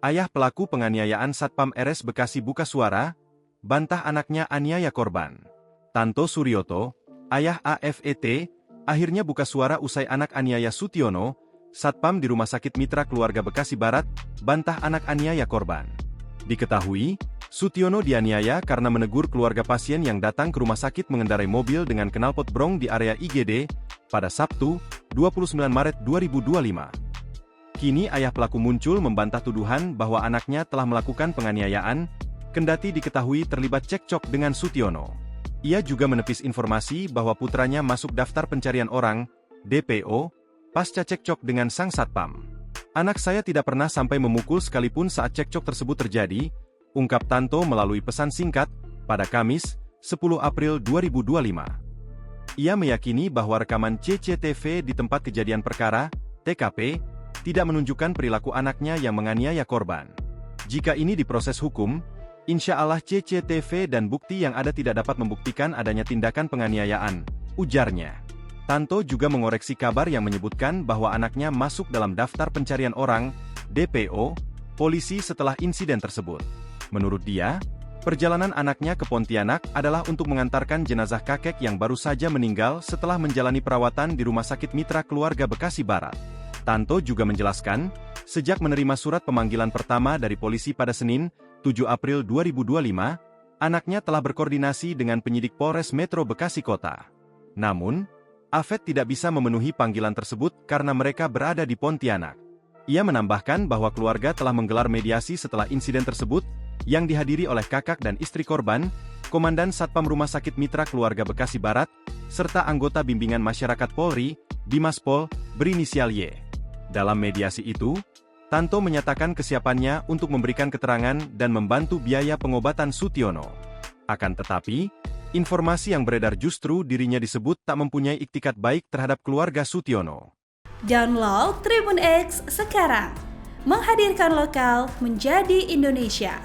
Ayah pelaku penganiayaan Satpam RS Bekasi buka suara, bantah anaknya aniaya korban. Tanto Suryoto, ayah AFET, akhirnya buka suara usai anak aniaya Sutiono, Satpam di Rumah Sakit Mitra Keluarga Bekasi Barat, bantah anak aniaya korban. Diketahui, Sutiono dianiaya karena menegur keluarga pasien yang datang ke rumah sakit mengendarai mobil dengan knalpot brong di area IGD pada Sabtu, 29 Maret 2025. Kini ayah pelaku muncul membantah tuduhan bahwa anaknya telah melakukan penganiayaan, kendati diketahui terlibat cekcok dengan Sutiono. Ia juga menepis informasi bahwa putranya masuk daftar pencarian orang, DPO, pasca cekcok dengan sang Satpam. Anak saya tidak pernah sampai memukul sekalipun saat cekcok tersebut terjadi, ungkap Tanto melalui pesan singkat, pada Kamis, 10 April 2025. Ia meyakini bahwa rekaman CCTV di tempat kejadian perkara, TKP, tidak menunjukkan perilaku anaknya yang menganiaya korban. Jika ini diproses hukum, insya Allah CCTV dan bukti yang ada tidak dapat membuktikan adanya tindakan penganiayaan, ujarnya. Tanto juga mengoreksi kabar yang menyebutkan bahwa anaknya masuk dalam daftar pencarian orang, DPO, polisi setelah insiden tersebut. Menurut dia, perjalanan anaknya ke Pontianak adalah untuk mengantarkan jenazah kakek yang baru saja meninggal setelah menjalani perawatan di Rumah Sakit Mitra Keluarga Bekasi Barat. Tanto juga menjelaskan, sejak menerima surat pemanggilan pertama dari polisi pada Senin, 7 April 2025, anaknya telah berkoordinasi dengan penyidik Polres Metro Bekasi Kota. Namun, AFET tidak bisa memenuhi panggilan tersebut karena mereka berada di Pontianak. Ia menambahkan bahwa keluarga telah menggelar mediasi setelah insiden tersebut, yang dihadiri oleh kakak dan istri korban, Komandan Satpam Rumah Sakit Mitra Keluarga Bekasi Barat, serta anggota bimbingan masyarakat Polri, Bimaspol, berinisial Y. Dalam mediasi itu, Tanto menyatakan kesiapannya untuk memberikan keterangan dan membantu biaya pengobatan Sutiono. Akan tetapi, informasi yang beredar justru dirinya disebut tak mempunyai iktikat baik terhadap keluarga Sutiono. Download Tribun X sekarang, menghadirkan lokal menjadi Indonesia.